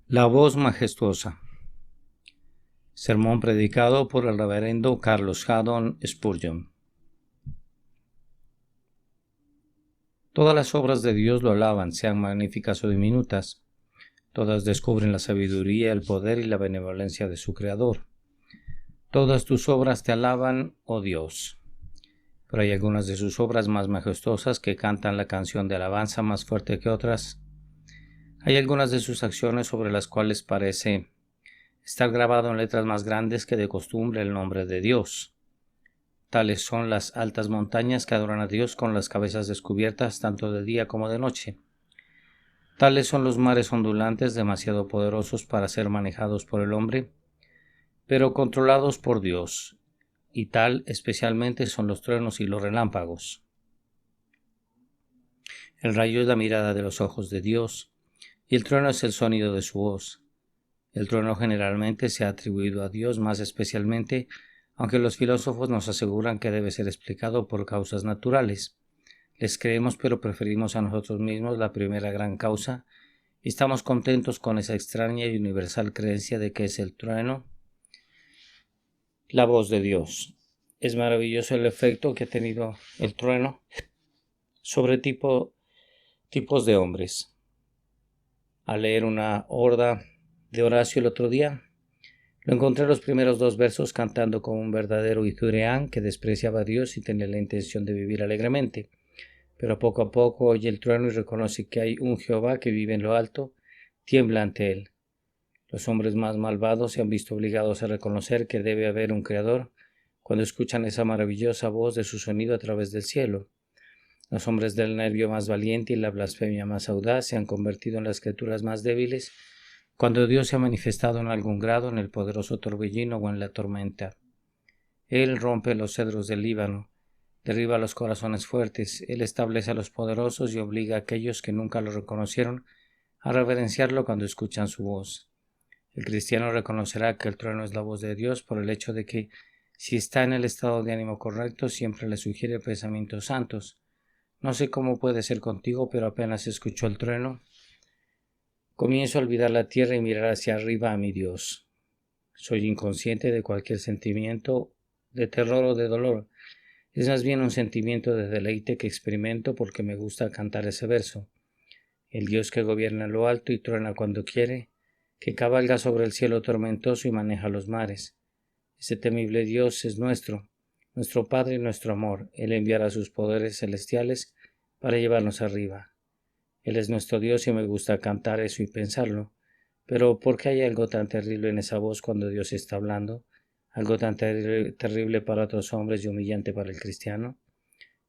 La voz majestuosa. Sermón predicado por el reverendo Carlos Haddon Spurgeon. Todas las obras de Dios lo alaban, sean magníficas o diminutas. Todas descubren la sabiduría, el poder y la benevolencia de su Creador. Todas tus obras te alaban, oh Dios. Pero hay algunas de sus obras más majestuosas que cantan la canción de alabanza más fuerte que otras. Hay algunas de sus acciones sobre las cuales parece estar grabado en letras más grandes que de costumbre el nombre de Dios. Tales son las altas montañas que adoran a Dios con las cabezas descubiertas tanto de día como de noche. Tales son los mares ondulantes demasiado poderosos para ser manejados por el hombre, pero controlados por Dios, y tal especialmente son los truenos y los relámpagos. El rayo es la mirada de los ojos de Dios, y el trueno es el sonido de su voz. El trueno generalmente se ha atribuido a Dios más especialmente, aunque los filósofos nos aseguran que debe ser explicado por causas naturales. Les creemos, pero preferimos a nosotros mismos la primera gran causa, y estamos contentos con esa extraña y universal creencia de que es el trueno, la voz de Dios. Es maravilloso el efecto que ha tenido el trueno sobre tipos de hombres. Al leer una horda de Horacio el otro día, lo encontré los primeros dos versos cantando como un verdadero Itureán que despreciaba a Dios y tenía la intención de vivir alegremente. Pero poco a poco oye el trueno y reconoce que hay un Jehová que vive en lo alto, tiembla ante él. Los hombres más malvados se han visto obligados a reconocer que debe haber un Creador cuando escuchan esa maravillosa voz de su sonido a través del cielo. Los hombres del nervio más valiente y la blasfemia más audaz se han convertido en las criaturas más débiles cuando Dios se ha manifestado en algún grado en el poderoso torbellino o en la tormenta. Él rompe los cedros del Líbano, derriba los corazones fuertes, Él establece a los poderosos y obliga a aquellos que nunca lo reconocieron a reverenciarlo cuando escuchan su voz. El cristiano reconocerá que el trueno es la voz de Dios por el hecho de que, si está en el estado de ánimo correcto, siempre le sugiere pensamientos santos. No sé cómo puede ser contigo, pero apenas escucho el trueno, comienzo a olvidar la tierra y mirar hacia arriba a mi Dios. Soy inconsciente de cualquier sentimiento de terror o de dolor. Es más bien un sentimiento de deleite que experimento porque me gusta cantar ese verso. El Dios que gobierna lo alto y truena cuando quiere, que cabalga sobre el cielo tormentoso y maneja los mares. Ese temible Dios es nuestro Padre y nuestro amor. Él enviará sus poderes celestiales para llevarnos arriba. Él es nuestro Dios y me gusta cantar eso y pensarlo. Pero ¿por qué hay algo tan terrible en esa voz cuando Dios está hablando? Algo tan terrible para otros hombres y humillante para el cristiano.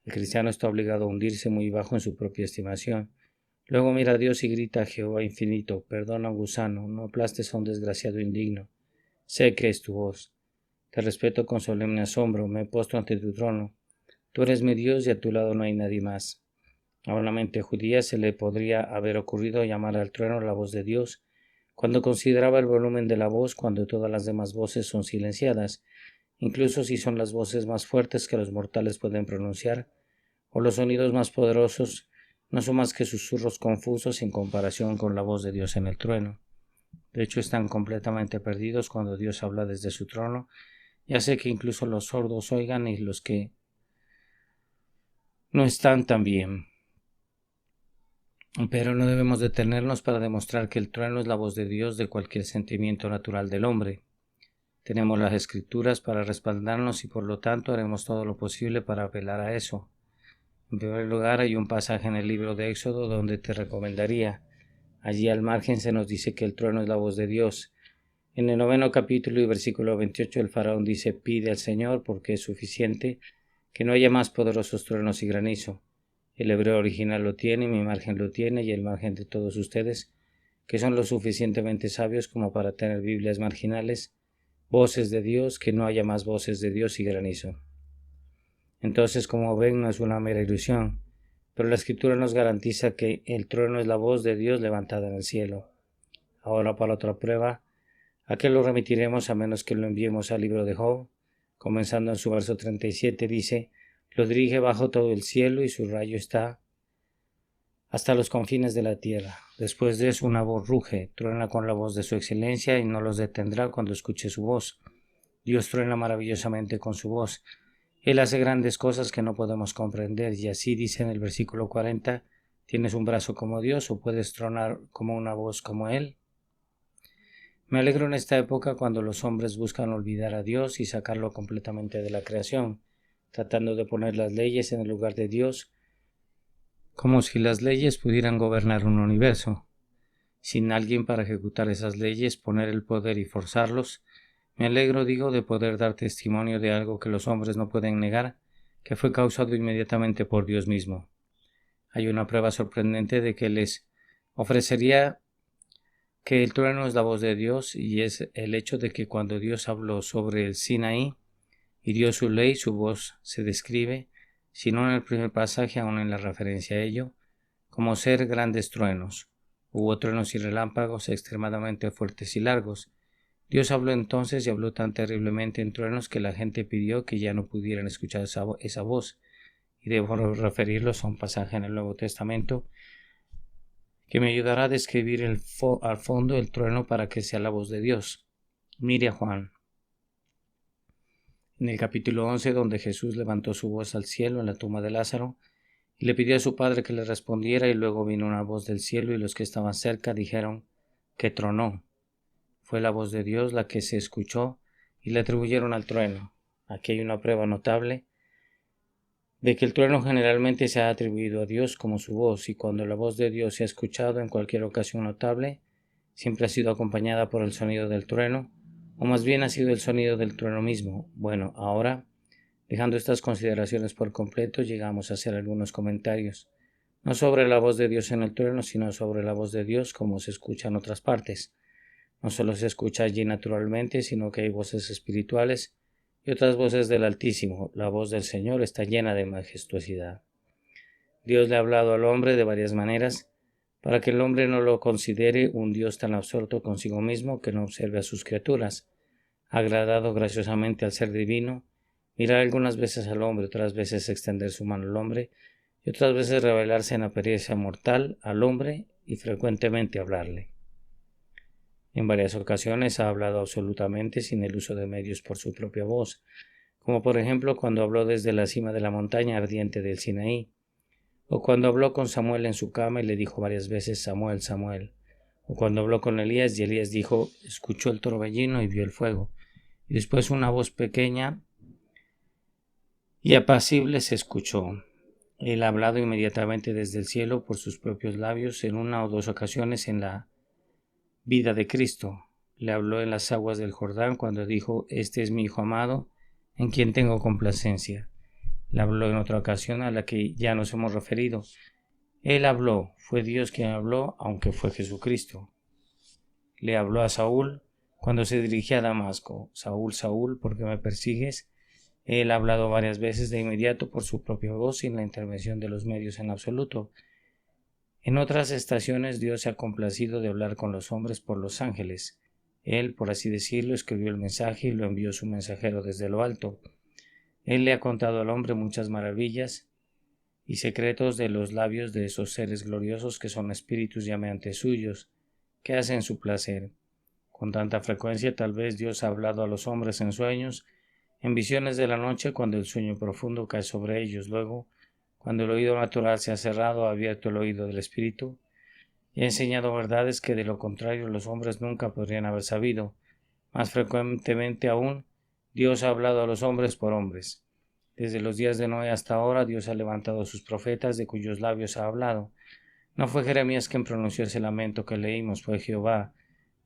El cristiano está obligado a hundirse muy bajo en su propia estimación. Luego mira a Dios y grita a Jehová infinito: perdona, gusano, no aplastes a un desgraciado indigno. Sé que es tu voz. Te respeto con solemne asombro, me he puesto ante tu trono. Tú eres mi Dios y a tu lado no hay nadie más. A una mente judía se le podría haber ocurrido llamar al trueno la voz de Dios, cuando consideraba el volumen de la voz cuando todas las demás voces son silenciadas, incluso si son las voces más fuertes que los mortales pueden pronunciar, o los sonidos más poderosos no son más que susurros confusos en comparación con la voz de Dios en el trueno. De hecho, están completamente perdidos cuando Dios habla desde su trono, y hace que incluso los sordos oigan y los que no están tan bien. Pero no debemos detenernos para demostrar que el trueno es la voz de Dios de cualquier sentimiento natural del hombre. Tenemos las Escrituras para respaldarnos y por lo tanto haremos todo lo posible para apelar a eso. En primer lugar, hay un pasaje en el libro de Éxodo donde te recomendaría. Allí al margen se nos dice que el trueno es la voz de Dios. En el 9º capítulo y versículo 28 el faraón dice: pide al Señor porque es suficiente que no haya más poderosos truenos y granizo. El hebreo original lo tiene, mi margen lo tiene y el margen de todos ustedes, que son lo suficientemente sabios como para tener Biblias marginales, voces de Dios, que no haya más voces de Dios y granizo. Entonces, como ven, no es una mera ilusión, pero la Escritura nos garantiza que el trueno es la voz de Dios levantada en el cielo. Ahora, para otra prueba, ¿a qué lo remitiremos a menos que lo enviemos al libro de Job? Comenzando en su verso 37 dice: lo dirige bajo todo el cielo y su rayo está hasta los confines de la tierra. Después de eso una voz ruge, truena con la voz de su excelencia y no los detendrá cuando escuche su voz. Dios truena maravillosamente con su voz. Él hace grandes cosas que no podemos comprender, y así dice en el versículo 40, ¿tienes un brazo como Dios o puedes tronar como una voz como Él? Me alegro en esta época cuando los hombres buscan olvidar a Dios y sacarlo completamente de la creación, tratando de poner las leyes en el lugar de Dios, como si las leyes pudieran gobernar un universo. Sin alguien para ejecutar esas leyes, poner el poder y forzarlos, me alegro, digo, de poder dar testimonio de algo que los hombres no pueden negar, que fue causado inmediatamente por Dios mismo. Hay una prueba sorprendente de que les ofrecería que el trueno es la voz de Dios, y es el hecho de que cuando Dios habló sobre el Sinaí y dio su ley, su voz se describe, si no en el primer pasaje, aún en la referencia a ello, como ser grandes truenos. Hubo truenos y relámpagos extremadamente fuertes y largos. Dios habló entonces y habló tan terriblemente en truenos que la gente pidió que ya no pudieran escuchar esa voz. Y debo referirlos a un pasaje en el Nuevo Testamento que me ayudará a describir al fondo el trueno para que sea la voz de Dios. Mire a Juan. En el capítulo 11, donde Jesús levantó su voz al cielo en la tumba de Lázaro, y le pidió a su padre que le respondiera, y luego vino una voz del cielo, y los que estaban cerca dijeron que tronó. Fue la voz de Dios la que se escuchó, y le atribuyeron al trueno. Aquí hay una prueba notable de que el trueno generalmente se ha atribuido a Dios como su voz, y cuando la voz de Dios se ha escuchado en cualquier ocasión notable, siempre ha sido acompañada por el sonido del trueno, o más bien ha sido el sonido del trueno mismo. Bueno, ahora, dejando estas consideraciones por completo, llegamos a hacer algunos comentarios, no sobre la voz de Dios en el trueno, sino sobre la voz de Dios como se escucha en otras partes. No solo se escucha allí naturalmente, sino que hay voces espirituales y otras voces del Altísimo. La voz del Señor está llena de majestuosidad. Dios le ha hablado al hombre de varias maneras, para que el hombre no lo considere un Dios tan absorto consigo mismo que no observe a sus criaturas. Ha agradado graciosamente al ser divino mirar algunas veces al hombre, otras veces extender su mano al hombre, y otras veces revelarse en apariencia mortal al hombre y frecuentemente hablarle. En varias ocasiones ha hablado absolutamente sin el uso de medios por su propia voz, como por ejemplo cuando habló desde la cima de la montaña ardiente del Sinaí, o cuando habló con Samuel en su cama y le dijo varias veces Samuel, Samuel, o cuando habló con Elías y Elías dijo, escuchó el torbellino y vio el fuego, y después una voz pequeña y apacible se escuchó. Él ha hablado inmediatamente desde el cielo por sus propios labios en una o dos ocasiones en la vida de Cristo. Le habló en las aguas del Jordán cuando dijo, este es mi Hijo amado, en quien tengo complacencia. Le habló en otra ocasión a la que ya nos hemos referido. Él habló, fue Dios quien habló, aunque fue Jesucristo. Le habló a Saúl cuando se dirigía a Damasco. Saúl, Saúl, ¿por qué me persigues? Él ha hablado varias veces de inmediato por su propia voz sin la intervención de los medios en absoluto. En otras estaciones Dios se ha complacido de hablar con los hombres por los ángeles. Él, por así decirlo, escribió el mensaje y lo envió su mensajero desde lo alto. Él le ha contado al hombre muchas maravillas y secretos de los labios de esos seres gloriosos que son espíritus llameantes suyos, que hacen su placer. Con tanta frecuencia tal vez Dios ha hablado a los hombres en sueños, en visiones de la noche cuando el sueño profundo cae sobre ellos. Luego, cuando el oído natural se ha cerrado, ha abierto el oído del espíritu y ha enseñado verdades que de lo contrario los hombres nunca podrían haber sabido. Más frecuentemente aún, Dios ha hablado a los hombres por hombres. Desde los días de Noé hasta ahora, Dios ha levantado a sus profetas, de cuyos labios ha hablado. No fue Jeremías quien pronunció ese lamento que leímos, fue Jehová,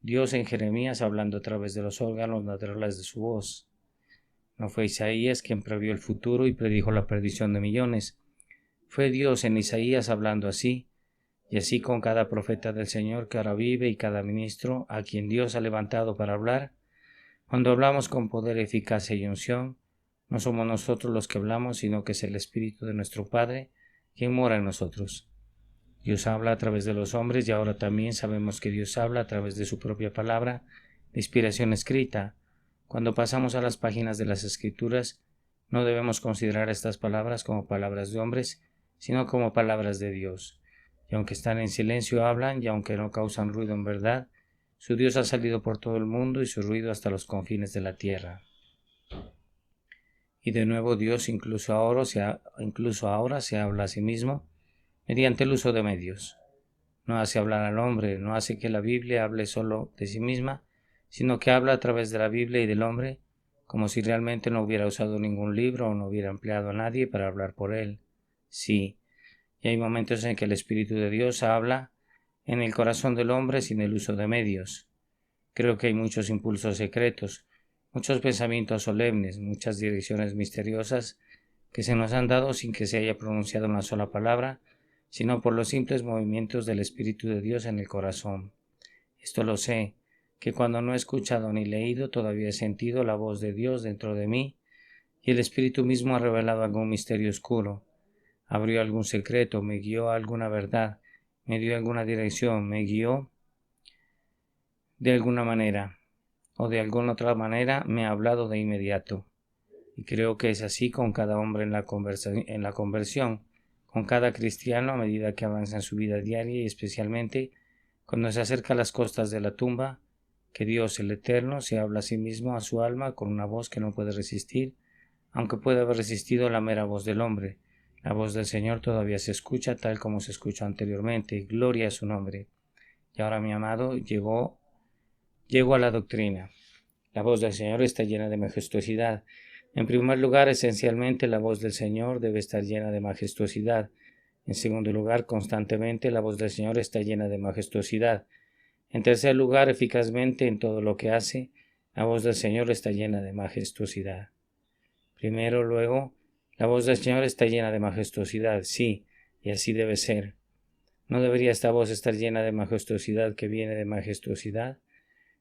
Dios en Jeremías, hablando a través de los órganos naturales de su voz. No fue Isaías quien previó el futuro y predijo la perdición de millones. Fue Dios en Isaías hablando así, y así con cada profeta del Señor que ahora vive y cada ministro a quien Dios ha levantado para hablar. Cuando hablamos con poder, eficacia y unción, no somos nosotros los que hablamos, sino que es el Espíritu de nuestro Padre quien mora en nosotros. Dios habla a través de los hombres y ahora también sabemos que Dios habla a través de su propia palabra, de inspiración escrita. Cuando pasamos a las páginas de las Escrituras, no debemos considerar estas palabras como palabras de hombres, sino como palabras de Dios. y aunque están en silencio hablan, y aunque no causan ruido en verdad, su Dios ha salido por todo el mundo y su ruido hasta los confines de la tierra. Y de nuevo Dios incluso ahora se habla a sí mismo mediante el uso de medios. No hace hablar al hombre, no hace que la Biblia hable solo de sí misma, sino que habla a través de la Biblia y del hombre, como si realmente no hubiera usado ningún libro o no hubiera empleado a nadie para hablar por él. Sí, y hay momentos en que el Espíritu de Dios habla en el corazón del hombre sin el uso de medios. Creo que hay muchos impulsos secretos, muchos pensamientos solemnes, muchas direcciones misteriosas que se nos han dado sin que se haya pronunciado una sola palabra, sino por los simples movimientos del Espíritu de Dios en el corazón. Esto lo sé, que cuando no he escuchado ni leído todavía he sentido la voz de Dios dentro de mí, y el Espíritu mismo ha revelado algún misterio oscuro, abrió algún secreto, me guió a alguna verdad, me dio alguna dirección, me guió de alguna manera, o de alguna otra manera me ha hablado de inmediato. Y creo que es así con cada hombre en la conversión, con cada cristiano a medida que avanza en su vida diaria y especialmente cuando se acerca a las costas de la tumba, que Dios el Eterno se habla a sí mismo a su alma con una voz que no puede resistir, aunque puede haber resistido la mera voz del hombre. La voz del Señor todavía se escucha tal como se escuchó anteriormente. Gloria a su nombre. Y ahora, mi amado, llego a la doctrina. La voz del Señor está llena de majestuosidad. En primer lugar, esencialmente, la voz del Señor debe estar llena de majestuosidad. En segundo lugar, constantemente, la voz del Señor está llena de majestuosidad. En tercer lugar, eficazmente en todo lo que hace, la voz del Señor está llena de majestuosidad. Primero, luego, la voz del Señor está llena de majestuosidad, sí, y así debe ser. ¿No debería esta voz estar llena de majestuosidad que viene de majestuosidad?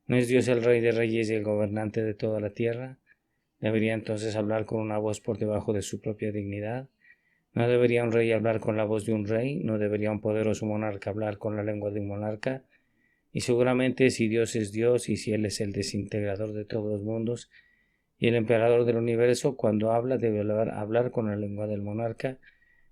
¿No es Dios el Rey de Reyes y el gobernante de toda la tierra? ¿Debería entonces hablar con una voz por debajo de su propia dignidad? ¿No debería un rey hablar con la voz de un rey? ¿No debería un poderoso monarca hablar con la lengua de un monarca? Y seguramente si Dios es Dios y si Él es el desintegrador de todos los mundos y el emperador del universo, cuando habla debe hablar con la lengua del monarca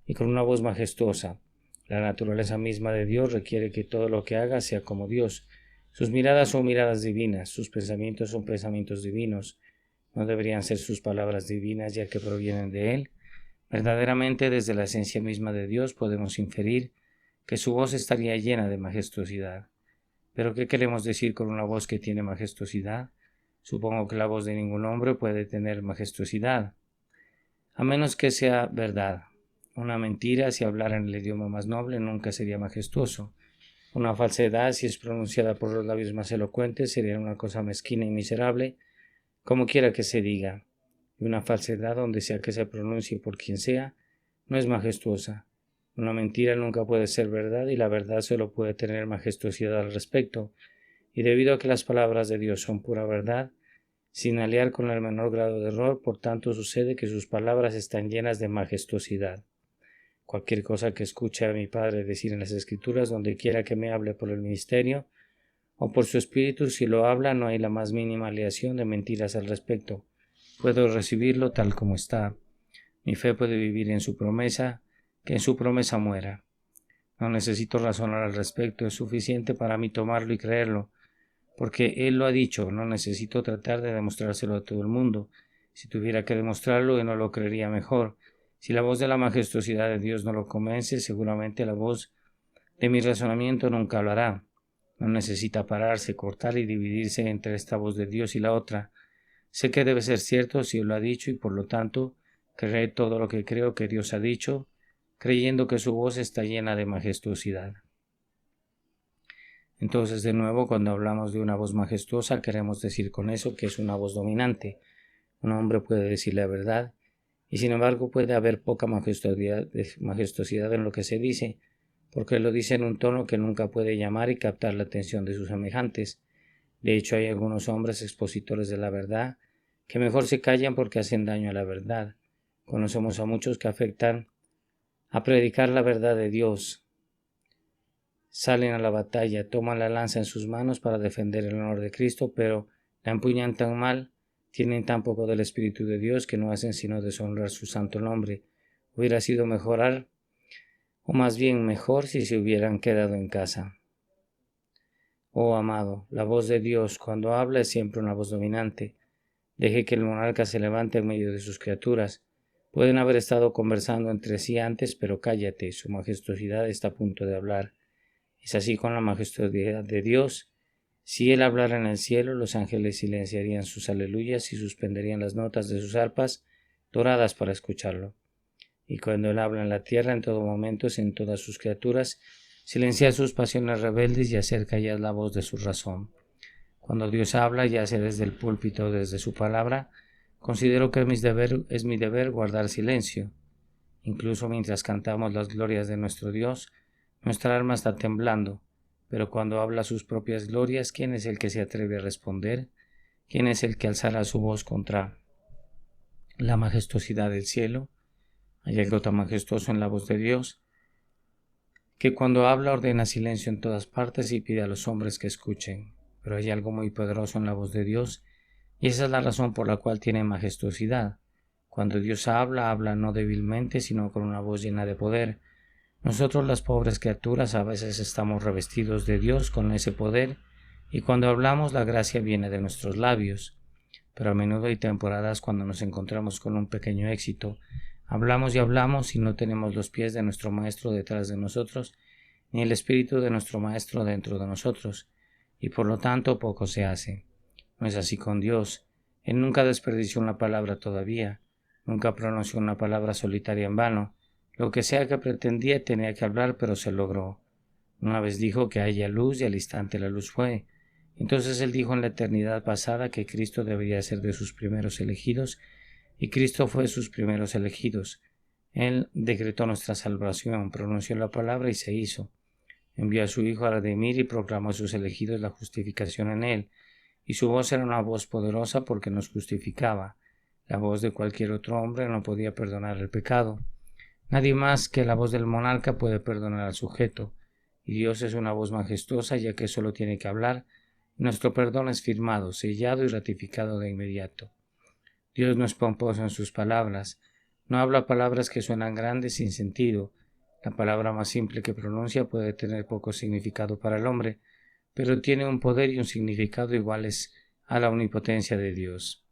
y con una voz majestuosa. La naturaleza misma de Dios requiere que todo lo que haga sea como Dios. Sus miradas son miradas divinas, sus pensamientos son pensamientos divinos. ¿No deberían ser sus palabras divinas ya que provienen de Él? Verdaderamente, desde la esencia misma de Dios podemos inferir que su voz estaría llena de majestuosidad. ¿Pero qué queremos decir con una voz que tiene majestuosidad? Supongo que la voz de ningún hombre puede tener majestuosidad, a menos que sea verdad. Una mentira, si hablara en el idioma más noble, nunca sería majestuoso. Una falsedad, si es pronunciada por los labios más elocuentes, sería una cosa mezquina y miserable, como quiera que se diga. Y una falsedad, donde sea que se pronuncie por quien sea, no es majestuosa. Una mentira nunca puede ser verdad y la verdad solo puede tener majestuosidad al respecto. Y debido a que las palabras de Dios son pura verdad, sin aliar con el menor grado de error, por tanto sucede que sus palabras están llenas de majestuosidad. Cualquier cosa que escuche a mi Padre decir en las Escrituras, donde quiera que me hable por el ministerio o por su espíritu, si lo habla no hay la más mínima aleación de mentiras al respecto. Puedo recibirlo tal como está. Mi fe puede vivir en su promesa, que en su promesa muera. No necesito razonar al respecto, es suficiente para mí tomarlo y creerlo, porque Él lo ha dicho, no necesito tratar de demostrárselo a todo el mundo. Si tuviera que demostrarlo, Él no lo creería mejor. Si la voz de la majestuosidad de Dios no lo convence, seguramente la voz de mi razonamiento nunca lo hará. No necesita pararse, cortar y dividirse entre esta voz de Dios y la otra. Sé que debe ser cierto si Él lo ha dicho y por lo tanto creeré todo lo que creo que Dios ha dicho, creyendo que su voz está llena de majestuosidad. Entonces, de nuevo, cuando hablamos de una voz majestuosa, queremos decir con eso que es una voz dominante. Un hombre puede decir la verdad, y sin embargo puede haber poca majestuosidad en lo que se dice, porque lo dice en un tono que nunca puede llamar y captar la atención de sus semejantes. De hecho, hay algunos hombres expositores de la verdad que mejor se callan porque hacen daño a la verdad. Conocemos a muchos que afectan a predicar la verdad de Dios. Salen a la batalla, toman la lanza en sus manos para defender el honor de Cristo, pero la empuñan tan mal, tienen tan poco del Espíritu de Dios que no hacen sino deshonrar su santo nombre. Hubiera sido mejor o más bien mejor si se hubieran quedado en casa. Oh amado, la voz de Dios cuando habla es siempre una voz dominante. Deje que el monarca se levante en medio de sus criaturas. Pueden haber estado conversando entre sí antes, pero cállate, su majestuosidad está a punto de hablar. Es así con la majestuosidad de Dios. Si Él hablara en el cielo, los ángeles silenciarían sus aleluyas y suspenderían las notas de sus arpas doradas para escucharlo. Y cuando Él habla en la tierra, en todo momento, en todas sus criaturas, silencia sus pasiones rebeldes y acerca ya la voz de su razón. Cuando Dios habla, ya sea desde el púlpito o desde su palabra, considero que es mi deber guardar silencio. Incluso mientras cantamos las glorias de nuestro Dios, nuestra alma está temblando, pero cuando habla sus propias glorias, ¿quién es el que se atreve a responder? ¿Quién es el que alzará su voz contra la majestuosidad del cielo? Hay algo tan majestuoso en la voz de Dios, que cuando habla ordena silencio en todas partes y pide a los hombres que escuchen. Pero hay algo muy poderoso en la voz de Dios, y esa es la razón por la cual tiene majestuosidad. Cuando Dios habla, habla no débilmente, sino con una voz llena de poder. Nosotros las pobres criaturas a veces estamos revestidos de Dios con ese poder, y cuando hablamos la gracia viene de nuestros labios. Pero a menudo hay temporadas cuando nos encontramos con un pequeño éxito. Hablamos y hablamos y no tenemos los pies de nuestro Maestro detrás de nosotros, ni el espíritu de nuestro Maestro dentro de nosotros, y por lo tanto poco se hace. No es así con Dios. Él nunca desperdició una palabra todavía, nunca pronunció una palabra solitaria en vano. Lo que sea que pretendía tenía que hablar, pero se logró. Una vez dijo que haya luz y al instante la luz fue. Entonces Él dijo en la eternidad pasada que Cristo debería ser de sus primeros elegidos, y Cristo fue de sus primeros elegidos. Él decretó nuestra salvación, pronunció la palabra y se hizo. Envió a su Hijo a redimir y proclamó a sus elegidos la justificación en Él, y su voz era una voz poderosa porque nos justificaba. La voz de cualquier otro hombre no podía perdonar el pecado. Nadie más que la voz del monarca puede perdonar al sujeto, y Dios es una voz majestuosa ya que solo tiene que hablar. Nuestro perdón es firmado, sellado y ratificado de inmediato. Dios no es pomposo en sus palabras, no habla palabras que suenan grandes sin sentido. La palabra más simple que pronuncia puede tener poco significado para el hombre, pero tiene un poder y un significado iguales a la omnipotencia de Dios.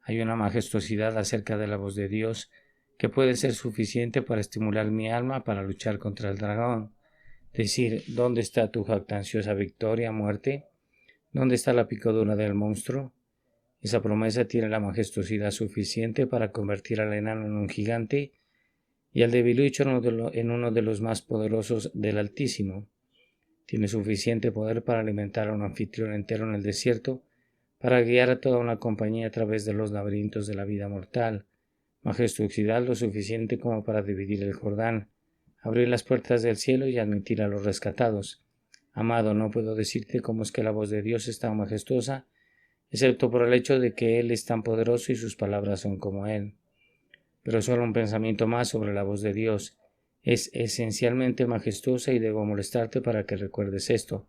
Hay una majestuosidad acerca de la voz de Dios que puede ser suficiente para estimular mi alma para luchar contra el dragón. Decir, ¿dónde está tu jactanciosa victoria, muerte? ¿Dónde está la picadura del monstruo? Esa promesa tiene la majestuosidad suficiente para convertir al enano en un gigante y al debilucho en uno de los más poderosos del Altísimo. Tiene suficiente poder para alimentar a un anfitrión entero en el desierto, para guiar a toda una compañía a través de los laberintos de la vida mortal. Majestuosidad lo suficiente como para dividir el Jordán, abrir las puertas del cielo y admitir a los rescatados. Amado, no puedo decirte cómo es que la voz de Dios es tan majestuosa, excepto por el hecho de que Él es tan poderoso y sus palabras son como Él. Pero solo un pensamiento más sobre la voz de Dios. Es esencialmente majestuosa y debo molestarte para que recuerdes esto.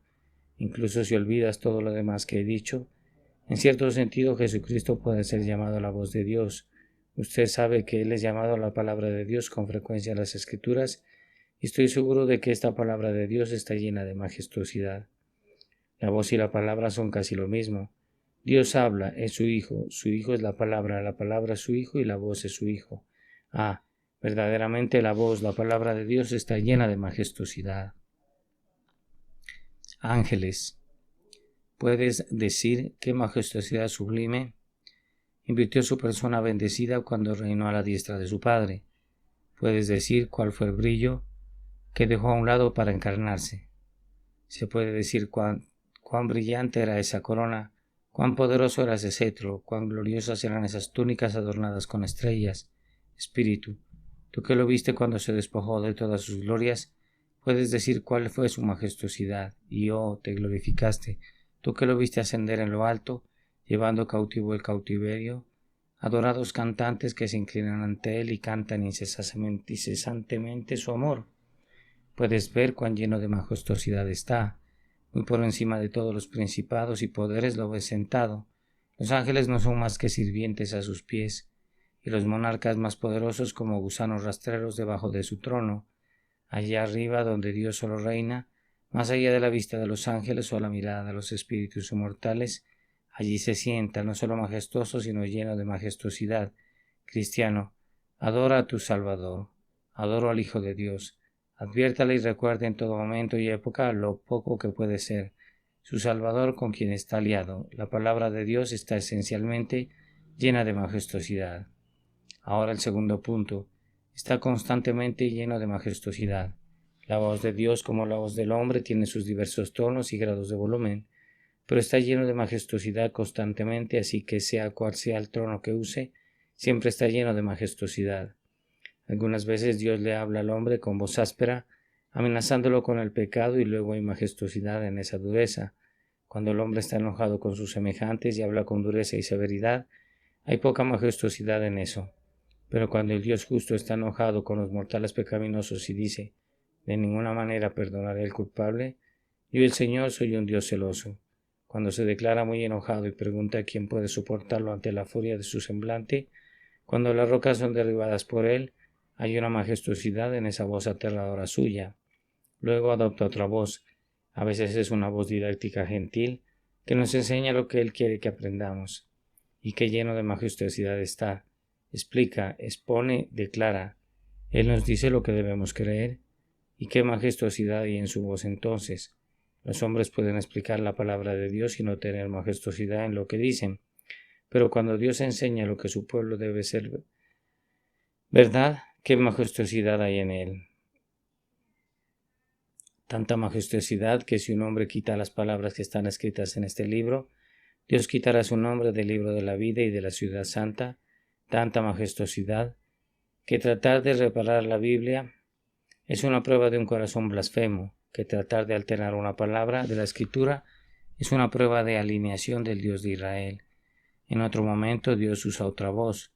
Incluso si olvidas todo lo demás que he dicho, en cierto sentido Jesucristo puede ser llamado la voz de Dios. Usted sabe que Él es llamado la palabra de Dios con frecuencia en las Escrituras, y estoy seguro de que esta palabra de Dios está llena de majestuosidad. La voz y la palabra son casi lo mismo. Dios habla, es su Hijo es la palabra es su Hijo y la voz es su Hijo. Verdaderamente la voz, la palabra de Dios está llena de majestuosidad. Ángeles, ¿puedes decir qué majestuosidad sublime invirtió su persona bendecida cuando reinó a la diestra de su Padre? ¿Puedes decir cuál fue el brillo que dejó a un lado para encarnarse? Se puede decir cuán brillante era esa corona, cuán poderoso era ese cetro, cuán gloriosas eran esas túnicas adornadas con estrellas. Espíritu, tú que lo viste cuando se despojó de todas sus glorias, puedes decir cuál fue su majestuosidad, y te glorificaste, tú que lo viste ascender en lo alto, llevando cautivo el cautiverio, adorados cantantes que se inclinan ante él y cantan incesantemente su amor. Puedes ver cuán lleno de majestuosidad está. Muy por encima de todos los principados y poderes lo ves sentado. Los ángeles no son más que sirvientes a sus pies, y los monarcas más poderosos como gusanos rastreros debajo de su trono. allá arriba donde Dios solo reina, más allá de la vista de los ángeles o a la mirada de los espíritus inmortales. Allí se sienta, no solo majestuoso, sino lleno de majestuosidad. Cristiano, adora a tu Salvador, adoro al Hijo de Dios. Adviértale y recuerda en todo momento y época lo poco que puede ser su Salvador con quien está aliado. La palabra de Dios está esencialmente llena de majestuosidad. Ahora el segundo punto. Está constantemente lleno de majestuosidad. La voz de Dios, como la voz del hombre, tiene sus diversos tonos y grados de volumen, pero está lleno de majestuosidad constantemente, así que sea cual sea el tono que use, siempre está lleno de majestuosidad. Algunas veces Dios le habla al hombre con voz áspera, amenazándolo con el pecado, y luego hay majestuosidad en esa dureza. Cuando el hombre está enojado con sus semejantes y habla con dureza y severidad, hay poca majestuosidad en eso. Pero cuando el Dios justo está enojado con los mortales pecaminosos y dice, de ninguna manera perdonaré al culpable, yo el Señor soy un Dios celoso. Cuando se declara muy enojado y pregunta quién puede soportarlo ante la furia de su semblante, cuando las rocas son derribadas por él, hay una majestuosidad en esa voz aterradora suya. Luego adopta otra voz, a veces es una voz didáctica gentil, que nos enseña lo que él quiere que aprendamos, y que lleno de majestuosidad está. Explica, expone, declara. Él nos dice lo que debemos creer. Y qué majestuosidad hay en su voz entonces. Los hombres pueden explicar la palabra de Dios y no tener majestuosidad en lo que dicen. Pero cuando Dios enseña lo que su pueblo debe ser, ¿verdad? Qué majestuosidad hay en él. Tanta majestuosidad que si un hombre quita las palabras que están escritas en este libro, Dios quitará su nombre del libro de la vida y de la ciudad santa. Tanta majestuosidad que tratar de reparar la Biblia es una prueba de un corazón blasfemo, que tratar de alterar una palabra de la Escritura es una prueba de alineación del Dios de Israel. En otro momento Dios usa otra voz,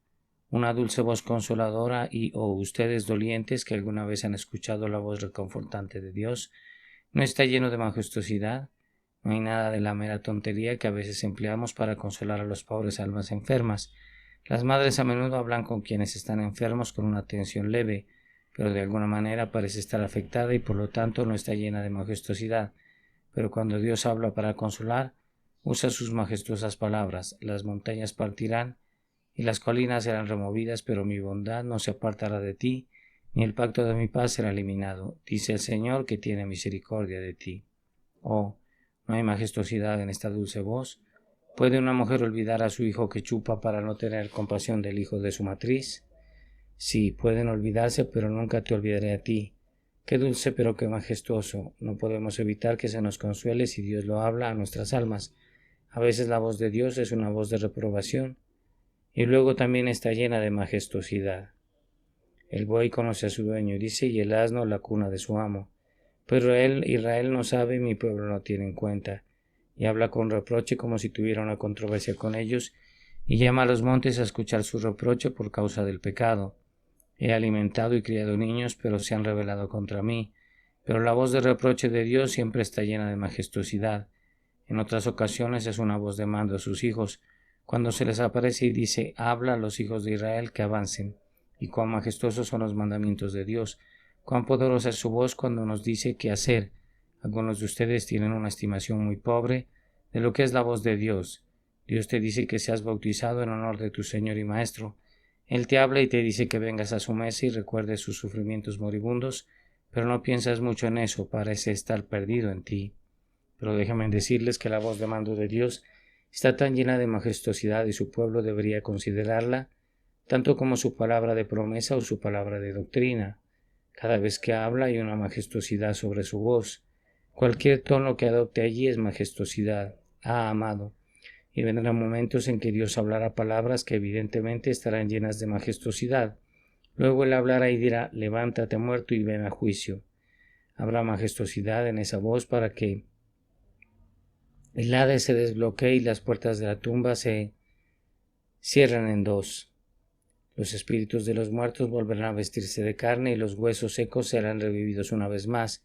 una dulce voz consoladora ustedes dolientes que alguna vez han escuchado la voz reconfortante de Dios, ¿no está lleno de majestuosidad? No hay nada de la mera tontería que a veces empleamos para consolar a los pobres almas enfermas. Las madres a menudo hablan con quienes están enfermos con una tensión leve, pero de alguna manera parece estar afectada y por lo tanto no está llena de majestuosidad. Pero cuando Dios habla para consolar, usa sus majestuosas palabras. Las montañas partirán y las colinas serán removidas, pero mi bondad no se apartará de ti, ni el pacto de mi paz será eliminado, dice el Señor que tiene misericordia de ti. Oh, ¿no hay majestuosidad en esta dulce voz? ¿Puede una mujer olvidar a su hijo que chupa para no tener compasión del hijo de su matriz? Sí, pueden olvidarse, pero nunca te olvidaré a ti. Qué dulce, pero qué majestuoso. No podemos evitar que se nos consuele si Dios lo habla a nuestras almas. A veces la voz de Dios es una voz de reprobación, y luego también está llena de majestuosidad. El buey conoce a su dueño, dice, y el asno la cuna de su amo. Pero Israel no sabe y mi pueblo no tiene en cuenta. Y habla con reproche como si tuviera una controversia con ellos, y llama a los montes a escuchar su reproche por causa del pecado. He alimentado y criado niños, pero se han rebelado contra mí. Pero la voz de reproche de Dios siempre está llena de majestuosidad. En otras ocasiones es una voz de mando a sus hijos, cuando se les aparece y dice, habla a los hijos de Israel que avancen. Y cuán majestuosos son los mandamientos de Dios, cuán poderosa es su voz cuando nos dice qué hacer. Algunos de ustedes tienen una estimación muy pobre de lo que es la voz de Dios. Dios te dice que seas bautizado en honor de tu Señor y Maestro. Él te habla y te dice que vengas a su mesa y recuerdes sus sufrimientos moribundos, pero no piensas mucho en eso, parece estar perdido en ti. Pero déjenme decirles que la voz de mando de Dios está tan llena de majestuosidad y su pueblo debería considerarla tanto como su palabra de promesa o su palabra de doctrina. Cada vez que habla hay una majestuosidad sobre su voz. Cualquier tono que adopte allí es majestuosidad. Amado. Y vendrán momentos en que Dios hablará palabras que evidentemente estarán llenas de majestuosidad. Luego Él hablará y dirá, levántate muerto y ven a juicio. Habrá majestuosidad en esa voz para que el Hades se desbloquee y las puertas de la tumba se cierran en dos. Los espíritus de los muertos volverán a vestirse de carne y los huesos secos serán revividos una vez más,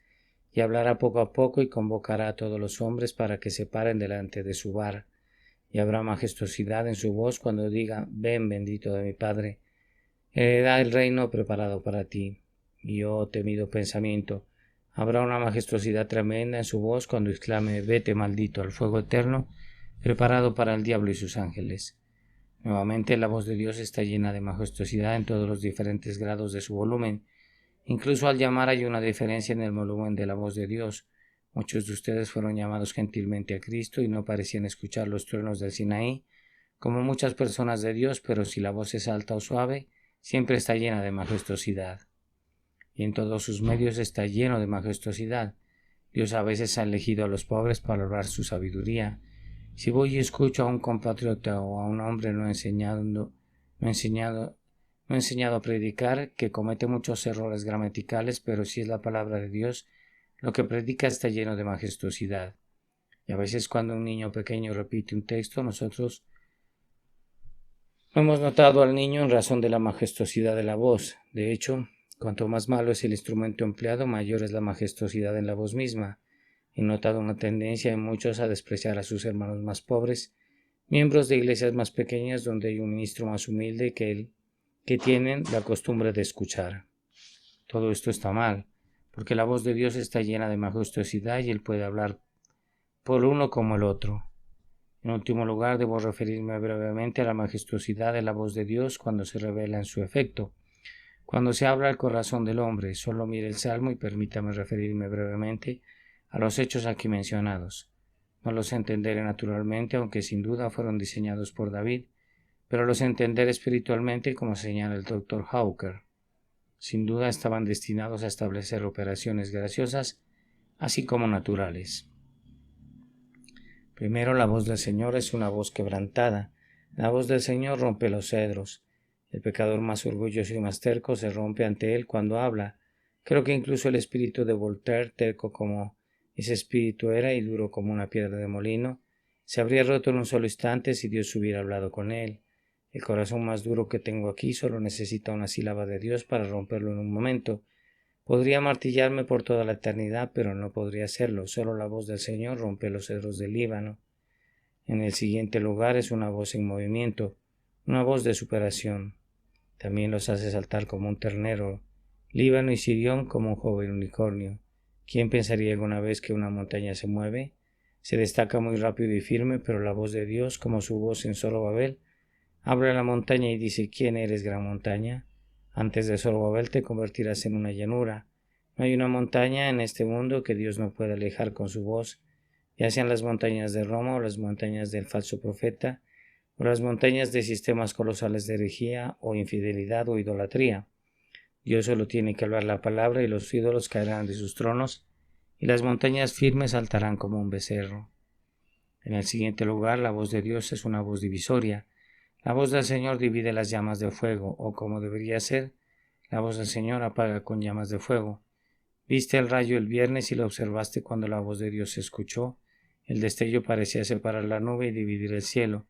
y hablará poco a poco y convocará a todos los hombres para que se paren delante de su vara. Y habrá majestuosidad en su voz cuando diga, ven bendito de mi Padre, hereda el reino preparado para ti. Y oh temido pensamiento, habrá una majestuosidad tremenda en su voz cuando exclame: vete maldito al fuego eterno, preparado para el diablo y sus ángeles. Nuevamente la voz de Dios está llena de majestuosidad en todos los diferentes grados de su volumen. Incluso al llamar hay una diferencia en el volumen de la voz de Dios. Muchos de ustedes fueron llamados gentilmente a Cristo y no parecían escuchar los truenos del Sinaí, como muchas personas de Dios, pero si la voz es alta o suave, siempre está llena de majestuosidad. Y en todos sus medios está lleno de majestuosidad. Dios a veces ha elegido a los pobres para hablar su sabiduría. Si voy y escucho a un compatriota o a un hombre no enseñado a predicar, que comete muchos errores gramaticales, pero si es la palabra de Dios, lo que predica está lleno de majestuosidad. Y a veces cuando un niño pequeño repite un texto, nosotros no hemos notado al niño en razón de la majestuosidad de la voz. De hecho, cuanto más malo es el instrumento empleado, mayor es la majestuosidad en la voz misma. He notado una tendencia en muchos a despreciar a sus hermanos más pobres, miembros de iglesias más pequeñas donde hay un ministro más humilde que tienen la costumbre de escuchar. Todo esto está mal, porque la voz de Dios está llena de majestuosidad y Él puede hablar por uno como el otro. En último lugar, debo referirme brevemente a la majestuosidad de la voz de Dios cuando se revela en su efecto. Cuando se habla al corazón del hombre, solo mire el Salmo y permítame referirme brevemente a los hechos aquí mencionados. No los entenderé naturalmente, aunque sin duda fueron diseñados por David, pero los entenderé espiritualmente, como señala el Dr. Hawker. Sin duda estaban destinados a establecer operaciones graciosas, así como naturales. Primero, la voz del Señor es una voz quebrantada. La voz del Señor rompe los cedros. El pecador más orgulloso y más terco se rompe ante él cuando habla. Creo que incluso el espíritu de Voltaire, terco como ese espíritu era y duro como una piedra de molino, se habría roto en un solo instante si Dios hubiera hablado con él. El corazón más duro que tengo aquí solo necesita una sílaba de Dios para romperlo en un momento. Podría martillarme por toda la eternidad, pero no podría hacerlo. Solo la voz del Señor rompe los cedros del Líbano. En el siguiente lugar es una voz en movimiento, una voz de superación. También los hace saltar como un ternero, Líbano y Sirión como un joven unicornio. ¿Quién pensaría alguna vez que una montaña se mueve? Se destaca muy rápido y firme, pero la voz de Dios, como su voz en Zorobabel, abre la montaña y dice: ¿quién eres, gran montaña? Antes de Zorobabel te convertirás en una llanura. No hay una montaña en este mundo que Dios no pueda alejar con su voz, ya sean las montañas de Roma o las montañas del falso profeta, o las montañas de sistemas colosales de herejía o infidelidad o idolatría. Dios solo tiene que hablar la palabra y los ídolos caerán de sus tronos, y las montañas firmes saltarán como un becerro. En el siguiente lugar, la voz de Dios es una voz divisoria. La voz del Señor divide las llamas de fuego, o como debería ser, la voz del Señor apaga con llamas de fuego. Viste el rayo el viernes y lo observaste cuando la voz de Dios se escuchó. El destello parecía separar la nube y dividir el cielo.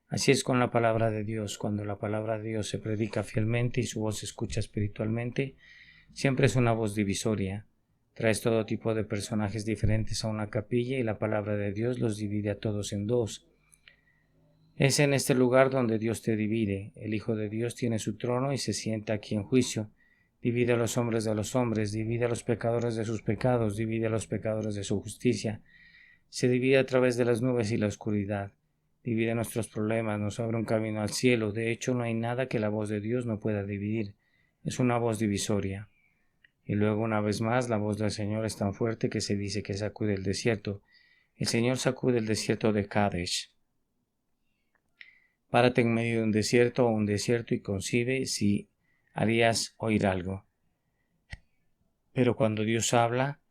Así es con la palabra de Dios. Cuando la palabra de Dios se predica fielmente y su voz se escucha espiritualmente, siempre es una voz divisoria. Traes todo tipo de personajes diferentes a una capilla y la palabra de Dios los divide a todos en dos. Es en este lugar donde Dios te divide. El Hijo de Dios tiene su trono y se sienta aquí en juicio. Divide a los hombres de los hombres, divide a los pecadores de sus pecados, divide a los pecadores de su justicia. Se divide a través de las nubes y la oscuridad. Divide nuestros problemas, nos abre un camino al cielo. De hecho, no hay nada que la voz de Dios no pueda dividir. Es una voz divisoria. Y luego, una vez más, la voz del Señor es tan fuerte que se dice que sacude el desierto. El Señor sacude el desierto de Kadesh. Párate en medio de un desierto y concibe si harías oír algo. Pero cuando Dios habla,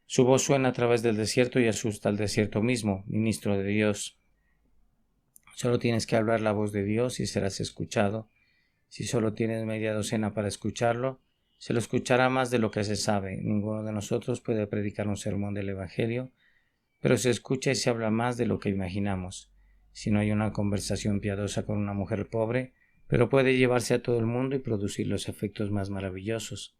su voz suena a través del desierto y asusta al desierto mismo, ministro de Dios. Solo tienes que hablar la voz de Dios y serás escuchado. Si solo tienes media docena para escucharlo, se lo escuchará más de lo que se sabe. Ninguno de nosotros puede predicar un sermón del Evangelio, pero se escucha y se habla más de lo que imaginamos. Si no hay una conversación piadosa con una mujer pobre, pero puede llevarse a todo el mundo y producir los efectos más maravillosos.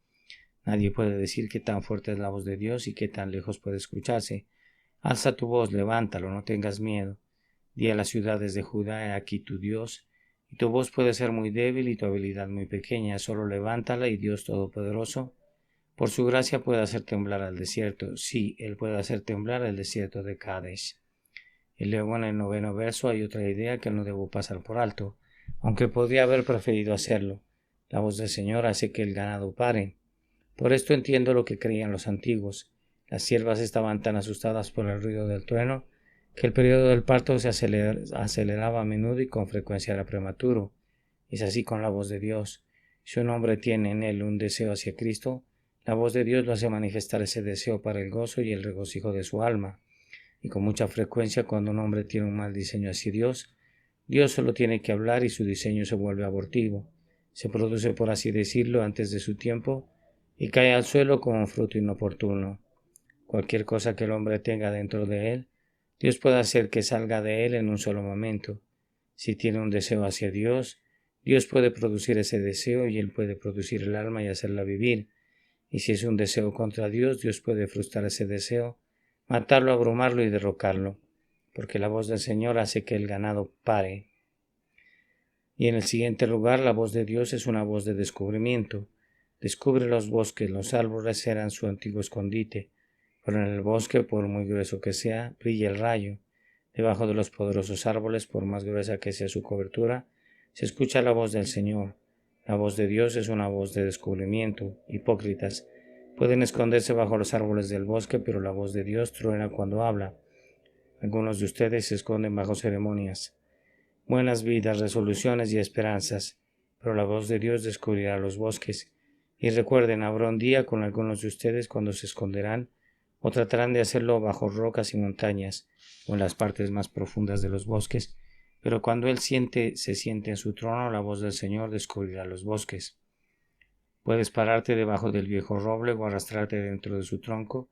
Nadie puede decir qué tan fuerte es la voz de Dios y qué tan lejos puede escucharse. Alza tu voz, levántalo, no tengas miedo. Di a las ciudades de Judá: he aquí tu Dios. Y tu voz puede ser muy débil y tu habilidad muy pequeña, solo levántala y Dios Todopoderoso Por su gracia puede hacer temblar al desierto. Sí, Él puede hacer temblar el desierto de Kadesh. Y luego en el 9º verso hay otra idea que no debo pasar por alto, aunque podría haber preferido hacerlo. La voz del Señor hace que el ganado pare. Por esto entiendo lo que creían los antiguos. Las siervas estaban tan asustadas por el ruido del trueno que el periodo del parto se aceleraba a menudo y con frecuencia era prematuro. Es así con la voz de Dios. Si un hombre tiene en él un deseo hacia Cristo, la voz de Dios lo hace manifestar ese deseo para el gozo y el regocijo de su alma. Y con mucha frecuencia cuando un hombre tiene un mal diseño hacia Dios, Dios solo tiene que hablar y su diseño se vuelve abortivo. Se produce, por así decirlo, antes de su tiempo y cae al suelo como un fruto inoportuno. Cualquier cosa que el hombre tenga dentro de él, Dios puede hacer que salga de él en un solo momento. Si tiene un deseo hacia Dios, Dios puede producir ese deseo y Él puede producir el alma y hacerla vivir. Y si es un deseo contra Dios, Dios puede frustrar ese deseo, matarlo, abrumarlo y derrocarlo, porque la voz del Señor hace que el ganado pare. Y en el siguiente lugar, la voz de Dios es una voz de descubrimiento. Descubre los bosques, los árboles eran su antiguo escondite, pero en el bosque, por muy grueso que sea, brilla el rayo. Debajo de los poderosos árboles, por más gruesa que sea su cobertura, se escucha la voz del Señor. La voz de Dios es una voz de descubrimiento. Hipócritas, pueden esconderse bajo los árboles del bosque, pero la voz de Dios truena cuando habla. Algunos de ustedes se esconden bajo ceremonias, buenas vidas, resoluciones y esperanzas, pero la voz de Dios descubrirá los bosques. Y recuerden, habrá un día con algunos de ustedes cuando se esconderán o tratarán de hacerlo bajo rocas y montañas o en las partes más profundas de los bosques, pero cuando Él se siente en su trono, la voz del Señor descubrirá los bosques. Puedes pararte debajo del viejo roble o arrastrarte dentro de su tronco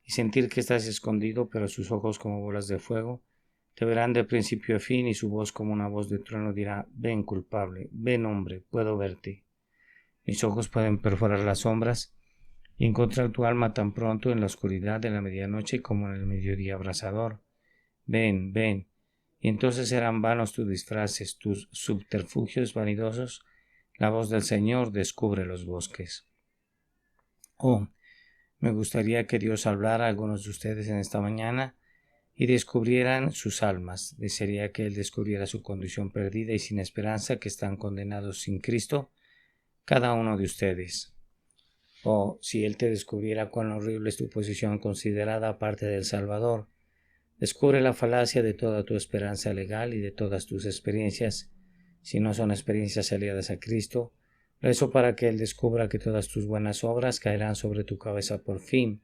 y sentir que estás escondido, pero sus ojos como bolas de fuego te verán de principio a fin y su voz como una voz de trueno dirá: ven culpable, ven hombre, puedo verte. Mis ojos pueden perforar las sombras y encontrar tu alma tan pronto en la oscuridad de la medianoche como en el mediodía abrasador. Ven, ven, y entonces serán vanos tus disfraces, tus subterfugios vanidosos. La voz del Señor descubre los bosques. Oh, me gustaría que Dios hablara a algunos de ustedes en esta mañana y descubrieran sus almas. Desearía que Él descubriera su condición perdida y sin esperanza, que están condenados sin Cristo, cada uno de ustedes. O si Él te descubriera cuán horrible es tu posición considerada aparte del Salvador. Descubre la falacia de toda tu esperanza legal y de todas tus experiencias, si no son experiencias aliadas a Cristo. Rezo para que Él descubra que todas tus buenas obras caerán sobre tu cabeza por fin.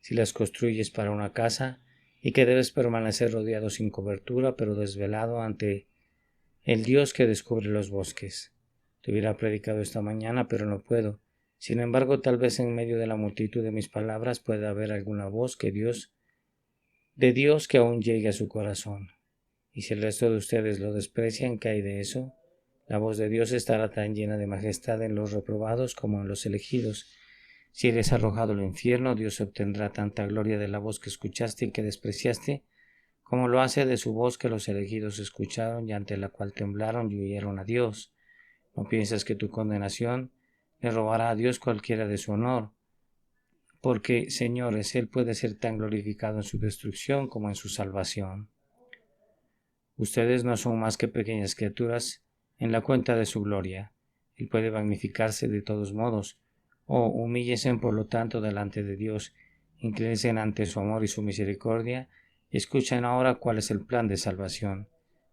Si las construyes para una casa, y que debes permanecer rodeado sin cobertura, pero desvelado ante el Dios que descubre los bosques. Te hubiera predicado esta mañana, pero no puedo. Sin embargo, tal vez en medio de la multitud de mis palabras pueda haber alguna voz de Dios que aún llegue a su corazón. Y si el resto de ustedes lo desprecian, ¿qué hay de eso? La voz de Dios estará tan llena de majestad en los reprobados como en los elegidos. Si eres arrojado al infierno, Dios obtendrá tanta gloria de la voz que escuchaste y que despreciaste, como lo hace de su voz que los elegidos escucharon y ante la cual temblaron y huyeron a Dios. No pienses que tu condenación le robará a Dios cualquiera de su honor, porque, señores, Él puede ser tan glorificado en su destrucción como en su salvación. Ustedes no son más que pequeñas criaturas en la cuenta de su gloria. Él puede magnificarse de todos modos. Oh, humíllense por lo tanto delante de Dios, inclínense ante su amor y su misericordia, y escuchen ahora cuál es el plan de salvación,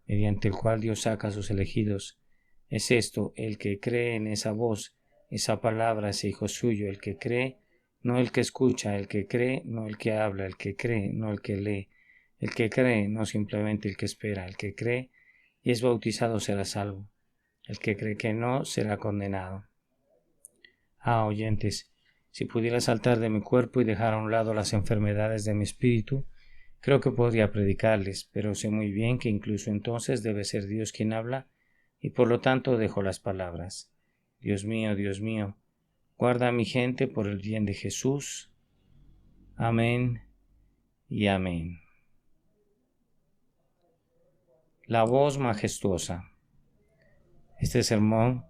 mediante el cual Dios saca a sus elegidos. Es esto: el que cree en esa voz, esa palabra, ese hijo suyo, el que cree, no el que escucha, el que cree, no el que habla, el que cree, no el que lee, el que cree, no simplemente el que espera, el que cree y es bautizado será salvo, el que cree que no será condenado. Ah, oyentes, si pudiera saltar de mi cuerpo y dejar a un lado las enfermedades de mi espíritu, creo que podría predicarles, pero sé muy bien que incluso entonces debe ser Dios quien habla, y por lo tanto dejo las palabras. Dios mío, guarda a mi gente por el bien de Jesús. Amén y amén. La voz majestuosa. Este sermón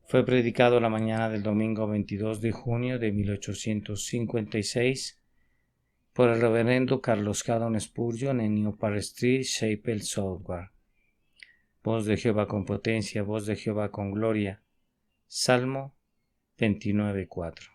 Fue predicado la mañana del domingo 22 de junio de 1856 por el reverendo Carlos Caddon Spurgeon en New Park Street, Chapel, Southwark. Voz de Jehová con potencia, voz de Jehová con gloria. Salmo 29:4.